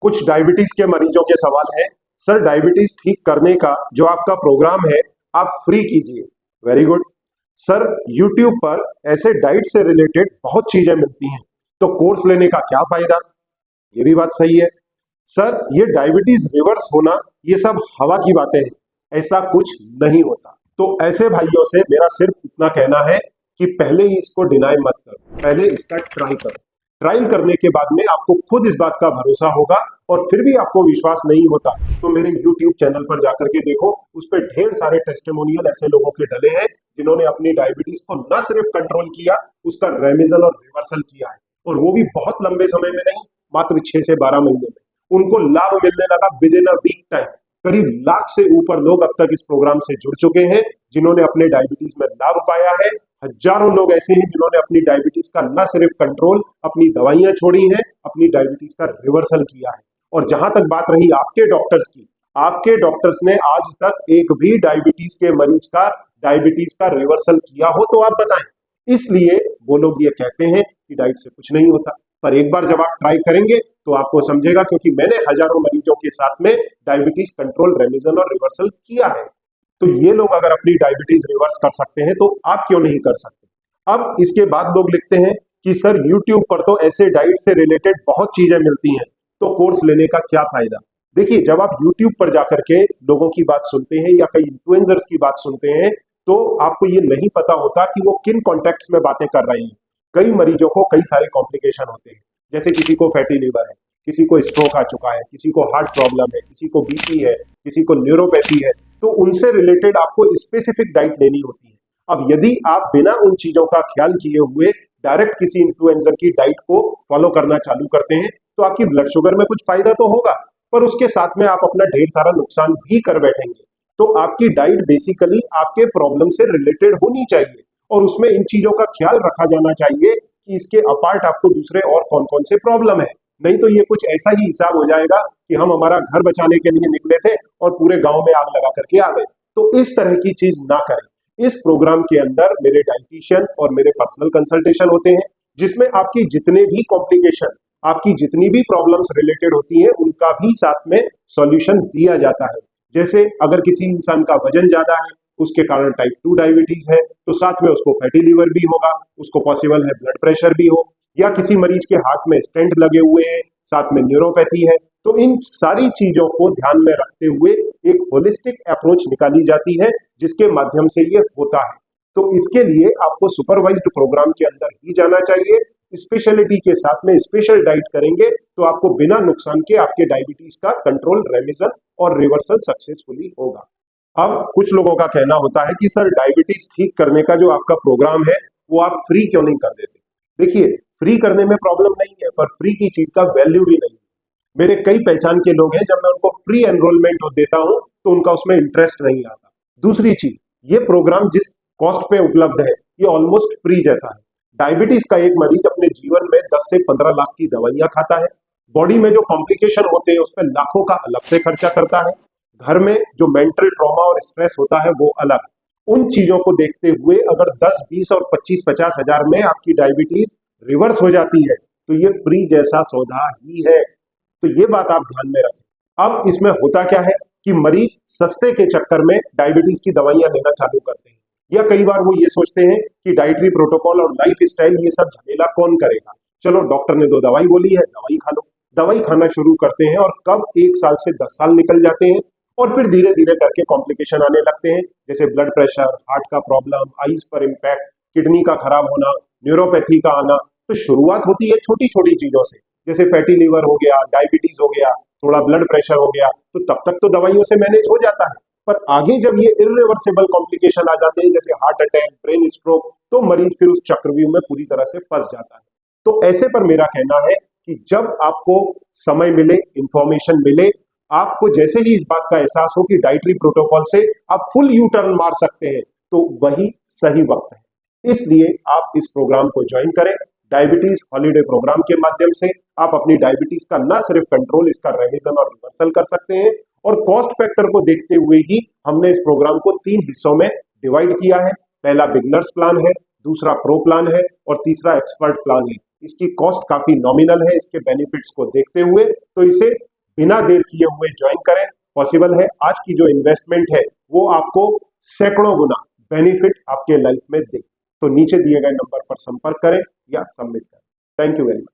कुछ डायबिटीज के मरीजों के सवाल है। सर, डायबिटीज ठीक करने का जो आपका प्रोग्राम है आप फ्री कीजिए। वेरी गुड सर, यूट्यूब पर ऐसे डाइट से रिलेटेड बहुत चीजें मिलती हैं, तो कोर्स लेने का क्या फायदा? ये भी बात सही है। सर, ये डायबिटीज रिवर्स होना ये सब हवा की बातें हैं, ऐसा कुछ नहीं होता। तो ऐसे भाइयों से मेरा सिर्फ इतना कहना है कि पहले ही इसको डिनाई मत करो, पहले इसका ट्राई करो। ट्राई करने के बाद में आपको खुद इस बात का भरोसा होगा, और फिर भी आपको विश्वास नहीं होता तो मेरे YouTube चैनल पर जाकर के देखो, उस पर ढेर सारे टेस्टिमोनियल ऐसे लोगों के डले हैं जिन्होंने अपनी डायबिटीज को न सिर्फ कंट्रोल किया, उसका रेमिजन और रिवर्सल किया है, और वो भी बहुत लंबे समय में नहीं, मात्र 6 से 12 महीने में उनको लाभ मिलने लगा within a week time. करीब लाख से ऊपर लोग अब तक इस प्रोग्राम से जुड़ चुके हैं जिन्होंने अपने डायबिटीज में लाभ पाया है। हजारों लोग ऐसे हैं जिन्होंने अपनी डायबिटीज का न सिर्फ कंट्रोल, अपनी दवाइयां छोड़ी हैं, अपनी डायबिटीज का रिवर्सल किया है। और जहां तक बात रही आपके डॉक्टर्स की, आपके डॉक्टर्स ने आज तक एक भी डायबिटीज के मरीज का डायबिटीज का रिवर्सल किया हो तो आप बताएं। इसलिए वो लोग ये कहते हैं कि डाइट से कुछ नहीं होता, पर एक बार जब आप ट्राई करेंगे तो आपको समझेगा, क्योंकि मैंने हजारों मरीजों के साथ में डायबिटीज कंट्रोल, रेमिजन और रिवर्सल किया है। तो ये लोग अगर अपनी डायबिटीज रिवर्स कर सकते हैं तो आप क्यों नहीं कर सकते? अब इसके बाद लोग लिखते हैं कि सर, YouTube पर तो ऐसे डाइट से रिलेटेड बहुत चीजें मिलती हैं, तो कोर्स लेने का क्या फायदा? देखिए, जब आप YouTube पर जाकर के लोगों की बात सुनते हैं या कई इन्फ्लुएंसर्स की बात सुनते हैं तो आपको ये नहीं पता होता कि वो किन कॉन्टेक्स्ट में बातें कर रही हैं। कई मरीजों को कई सारे कॉम्प्लिकेशन होते हैं, जैसे किसी को फैटी लिवर है, किसी को स्ट्रोक आ चुका है, किसी को हार्ट प्रॉब्लम है, किसी को बीपी है, किसी को न्यूरोपैथी है, तो उनसे रिलेटेड आपको स्पेसिफिक डाइट लेनी होती है। अब यदि आप बिना उन चीजों का ख्याल किए हुए डायरेक्ट किसी इन्फ्लुएंसर की डाइट को फॉलो करना चालू करते हैं तो आपकी ब्लड शुगर में कुछ फायदा तो होगा, पर उसके साथ में आप अपना ढेर सारा नुकसान भी कर बैठेंगे। तो आपकी डाइट बेसिकली आपके प्रॉब्लम से रिलेटेड होनी चाहिए, और उसमें इन चीजों का ख्याल रखा जाना चाहिए कि इसके अपार्ट आपको दूसरे और कौन कौन से प्रॉब्लम है। नहीं तो ये कुछ ऐसा ही हिसाब हो जाएगा कि हम हमारा घर बचाने के लिए निकले थे और पूरे गांव में आग लगा करके आ गए। तो इस तरह की चीज ना करें। इस प्रोग्राम के अंदर मेरे डाइटिशियन और मेरे पर्सनल कंसल्टेशन होते हैं, जिसमें आपकी जितने भी कॉम्प्लिकेशन, आपकी जितनी भी प्रॉब्लम्स रिलेटेड होती हैं, उनका भी साथ में सॉल्यूशन दिया जाता है। जैसे अगर किसी इंसान का वजन ज्यादा है, उसके कारण टाइप 2 डायबिटीज है, तो साथ में उसको फैटी लिवर भी होगा, उसको पॉसिबल है ब्लड प्रेशर भी हो, या किसी मरीज के हार्ट में स्टेंट लगे हुए हैं, साथ में न्यूरोपैथी है। तो इन सारी चीजों को ध्यान में रखते हुए एक होलिस्टिक अप्रोच निकाली जाती है जिसके माध्यम से ये होता है। तो इसके लिए आपको सुपरवाइज्ड प्रोग्राम के अंदर ही जाना चाहिए। स्पेशलिटी के साथ में स्पेशल डाइट करेंगे तो आपको बिना नुकसान के आपके डायबिटीज का कंट्रोल, रेमिजन और रिवर्सल सक्सेसफुली होगा। अब कुछ लोगों का कहना होता है कि सर, डायबिटीज ठीक करने का जो आपका प्रोग्राम है वो आप फ्री क्यों नहीं कर देते? देखिए, फ्री करने में प्रॉब्लम नहीं है, पर फ्री की चीज का वैल्यू भी नहीं। मेरे कई पहचान के लोग हैं, जब मैं उनको फ्री एनरोलमेंट देता हूं तो उनका उसमें इंटरेस्ट नहीं आता। दूसरी चीज, ये प्रोग्राम जिस कॉस्ट पे उपलब्ध है ये ऑलमोस्ट फ्री जैसा है। डायबिटीज का एक मरीज अपने जीवन में 10 से 15 लाख की दवाइयां खाता है, बॉडी में जो कॉम्प्लिकेशन होते हैं उस पर लाखों का अलग से खर्चा करता है, घर में जो मेंटल ट्रॉमा और स्ट्रेस होता है वो अलग। उन चीजों को देखते हुए अगर 10, 20 और 25-50 हजार में आपकी डायबिटीज रिवर्स हो जाती है तो ये फ्री जैसा सौदा ही है। तो ये बात आप ध्यान में रखें। अब इसमें होता क्या है कि मरीज सस्ते के चक्कर में डायबिटीज की दवाइयां लेना चालू करते हैं, या कई बार वो ये सोचते हैं कि डाइटरी प्रोटोकॉल और लाइफ स्टाइल ये सब झमेला कौन करेगा, चलो डॉक्टर ने 2 दवाई बोली है, दवाई खा लो। दवाई खाना शुरू करते हैं और कब 1 साल से 10 साल निकल जाते हैं, और फिर धीरे धीरे करके कॉम्प्लिकेशन आने लगते हैं, जैसे ब्लड प्रेशर, हार्ट का प्रॉब्लम, आईज पर इम्पैक्ट, किडनी का खराब होना, न्यूरोपैथी का आना। तो शुरुआत होती है छोटी छोटी चीजों से, जैसे फैटी लिवर हो गया, डायबिटीज हो गया, थोड़ा ब्लड प्रेशर हो गया, तो तब तक तो दवाइयों से मैनेज हो जाता है। पर आगे जब ये इरिवर्सिबल कॉम्प्लिकेशन आ जाते हैं, जैसे हार्ट अटैक, ब्रेन स्ट्रोक, तो मरीज फिर उस चक्रव्यूह में पूरी तरह से फंस जाता है। तो ऐसे पर मेरा कहना है कि जब आपको समय मिले, इंफॉर्मेशन मिले, आपको जैसे ही इस बात का एहसास हो कि डाइटरी प्रोटोकॉल से आप फुल यू टर्न मार सकते हैं, तो वही सही वक्त है। इसलिए आप इस प्रोग्राम को ज्वाइन करें। डायबिटीज हॉलीडे प्रोग्राम के माध्यम से आप अपनी डायबिटीज का न सिर्फ कंट्रोल, इसका रेमिजन और रिवर्सल कर सकते हैं। और कॉस्ट फैक्टर को देखते हुए ही हमने इस प्रोग्राम को 3 हिस्सों में डिवाइड किया है। पहला बिगनर्स प्लान है, दूसरा प्रो प्लान है और तीसरा एक्सपर्ट प्लान है। इसकी कॉस्ट काफी नॉमिनल है। इसके बेनिफिट्स को देखते हुए तो इसे बिना देर किए हुए ज्वाइन करें। पॉसिबल है आज की जो इन्वेस्टमेंट है वो आपको सैकड़ों गुना बेनिफिट आपके लाइफ में दे। तो नीचे दिए गए नंबर पर संपर्क करें या सबमिट करें। Thank you very much.